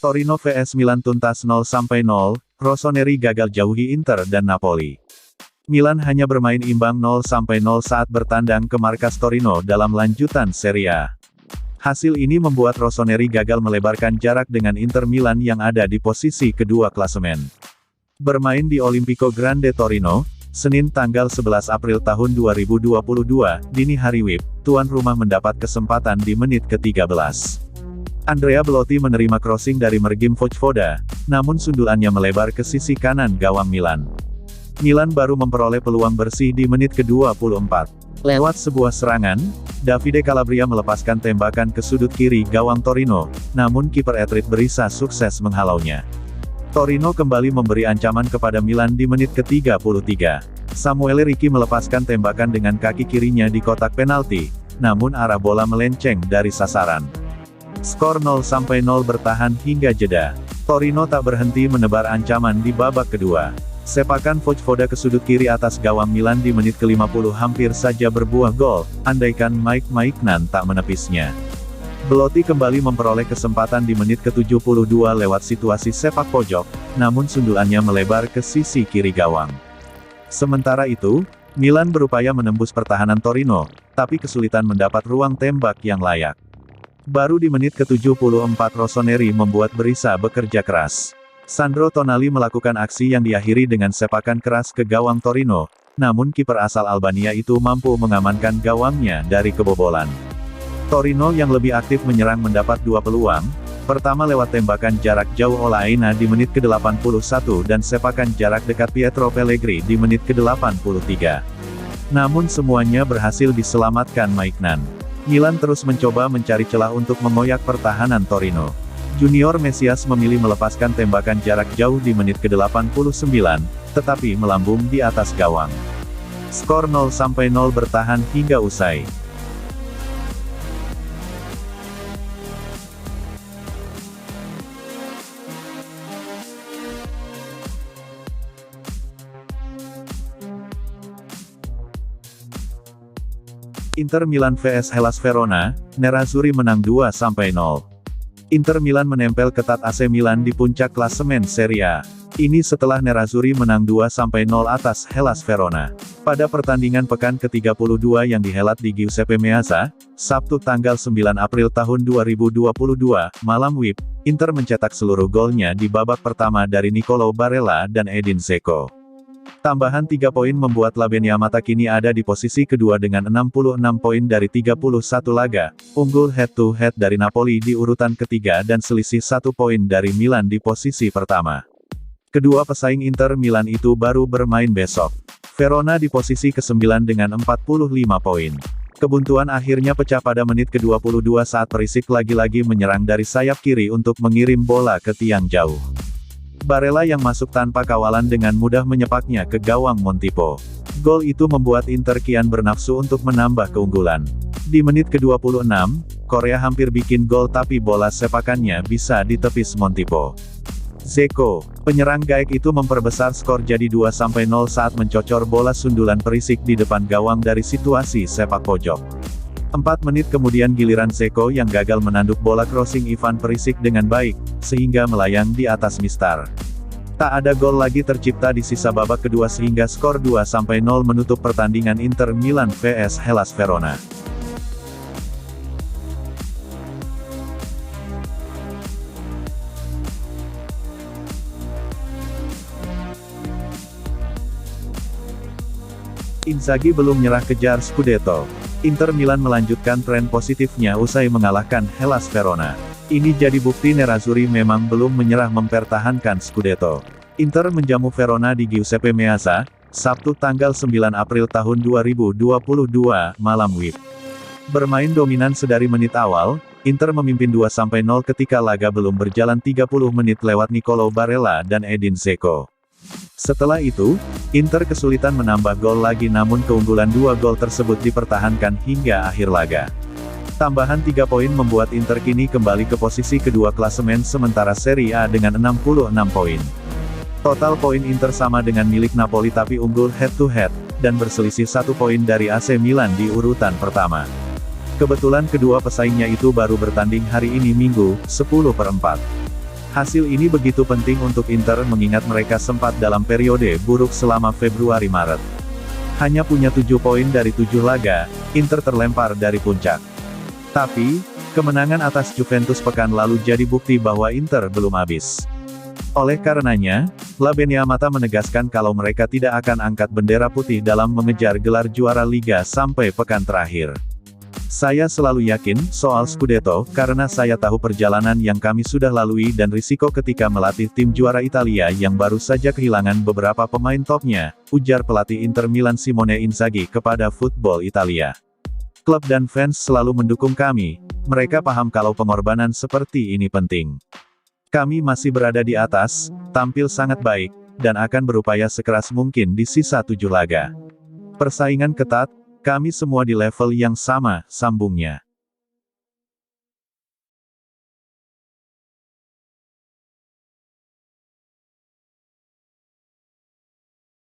Torino vs Milan tuntas 0-0, Rossoneri gagal jauhi Inter dan Napoli. Milan hanya bermain imbang 0-0 saat bertandang ke markas Torino dalam lanjutan Serie A. Hasil ini membuat Rossoneri gagal melebarkan jarak dengan Inter Milan yang ada di posisi kedua klasemen. Bermain di Olimpico Grande Torino, Senin tanggal 11 April tahun 2022, dini hari WIB, tuan rumah mendapat kesempatan di menit ke-13. Andrea Belotti menerima crossing dari Mergim Vojvoda, namun sundulannya melebar ke sisi kanan gawang Milan. Milan baru memperoleh peluang bersih di menit ke-24. Lewat sebuah serangan, Davide Calabria melepaskan tembakan ke sudut kiri gawang Torino, namun kiper Etrit Berisa sukses menghalaunya. Torino kembali memberi ancaman kepada Milan di menit ke-33. Samuele Ricci melepaskan tembakan dengan kaki kirinya di kotak penalti, namun arah bola melenceng dari sasaran. Skor 0-0 bertahan hingga jeda. Torino tak berhenti menebar ancaman di babak kedua. Sepakan Vojvoda ke sudut kiri atas gawang Milan di menit ke-50 hampir saja berbuah gol, andaikan Mike Maignan tak menepisnya. Belotti kembali memperoleh kesempatan di menit ke-72 lewat situasi sepak pojok, namun sundulannya melebar ke sisi kiri gawang. Sementara itu, Milan berupaya menembus pertahanan Torino, tapi kesulitan mendapat ruang tembak yang layak. Baru di menit ke-74 Rossoneri membuat Berisa bekerja keras. Sandro Tonali melakukan aksi yang diakhiri dengan sepakan keras ke gawang Torino, namun kiper asal Albania itu mampu mengamankan gawangnya dari kebobolan. Torino yang lebih aktif menyerang mendapat dua peluang, pertama lewat tembakan jarak jauh Olaina di menit ke-81 dan sepakan jarak dekat Pietro Pellegrini di menit ke-83. Namun semuanya berhasil diselamatkan Maignan. Milan terus mencoba mencari celah untuk mengoyak pertahanan Torino. Junior Mesias memilih melepaskan tembakan jarak jauh di menit ke-89, tetapi melambung di atas gawang. Skor 0-0 bertahan hingga usai. Inter Milan vs Hellas Verona, Nerazzurri menang 2-0. Inter Milan menempel ketat AC Milan di puncak klasemen Serie A. Ini setelah Nerazzurri menang 2-0 atas Hellas Verona. Pada pertandingan pekan ke-32 yang dihelat di Giuseppe Meazza, Sabtu tanggal 9 April tahun 2022, malam WIB, Inter mencetak seluruh golnya di babak pertama dari Nicolo Barella dan Edin Dzeko. Tambahan 3 poin membuat Labenia Mata kini ada di posisi kedua dengan 66 poin dari 31 laga, unggul head-to-head dari Napoli di urutan ketiga dan selisih 1 poin dari Milan di posisi pertama. Kedua pesaing Inter Milan itu baru bermain besok. Verona di posisi ke-9 dengan 45 poin. Kebuntuan akhirnya pecah pada menit ke-22 saat Perisic lagi-lagi menyerang dari sayap kiri untuk mengirim bola ke tiang jauh. Barella yang masuk tanpa kawalan dengan mudah menyepaknya ke gawang Montipo. Gol itu membuat Inter kian bernafsu untuk menambah keunggulan. Di menit ke-26, Korea hampir bikin gol tapi bola sepakannya bisa ditepis Montipo. Dzeko, penyerang Gaek itu memperbesar skor jadi 2-0 saat mencocor bola sundulan Perisic di depan gawang dari situasi sepak pojok. 4 menit kemudian giliran Dzeko yang gagal menanduk bola crossing Ivan Perisic dengan baik, sehingga melayang di atas mistar. Tak ada gol lagi tercipta di sisa babak kedua sehingga skor 2-0 menutup pertandingan Inter Milan vs Hellas Verona. Inzaghi belum menyerah kejar Scudetto. Inter Milan melanjutkan tren positifnya usai mengalahkan Hellas Verona. Ini jadi bukti Nerazzurri memang belum menyerah mempertahankan Scudetto. Inter menjamu Verona di Giuseppe Meazza, Sabtu tanggal 9 April tahun 2022, malam WIB. Bermain dominan sedari menit awal, Inter memimpin 2-0 ketika laga belum berjalan 30 menit lewat Nicolo Barella dan Edin Dzeko. Setelah itu, Inter kesulitan menambah gol lagi namun keunggulan 2 gol tersebut dipertahankan hingga akhir laga. Tambahan 3 poin membuat Inter kini kembali ke posisi kedua klasemen sementara Serie A dengan 66 poin. Total poin Inter sama dengan milik Napoli tapi unggul head-to-head, dan berselisih 1 poin dari AC Milan di urutan pertama. Kebetulan kedua pesaingnya itu baru bertanding hari ini Minggu, 10/4. Hasil ini begitu penting untuk Inter mengingat mereka sempat dalam periode buruk selama Februari-Maret. Hanya punya 7 poin dari 7 laga, Inter terlempar dari puncak. Tapi, kemenangan atas Juventus pekan lalu jadi bukti bahwa Inter belum habis. Oleh karenanya, La Beniamata menegaskan kalau mereka tidak akan angkat bendera putih dalam mengejar gelar juara Liga sampai pekan terakhir. Saya selalu yakin soal Scudetto, karena saya tahu perjalanan yang kami sudah lalui dan risiko ketika melatih tim juara Italia yang baru saja kehilangan beberapa pemain topnya, ujar pelatih Inter Milan Simone Inzaghi kepada Football Italia. Klub dan fans selalu mendukung kami, mereka paham kalau pengorbanan seperti ini penting. Kami masih berada di atas, tampil sangat baik, dan akan berupaya sekeras mungkin di sisa 7 laga. Persaingan ketat, kami semua di level yang sama, sambungnya.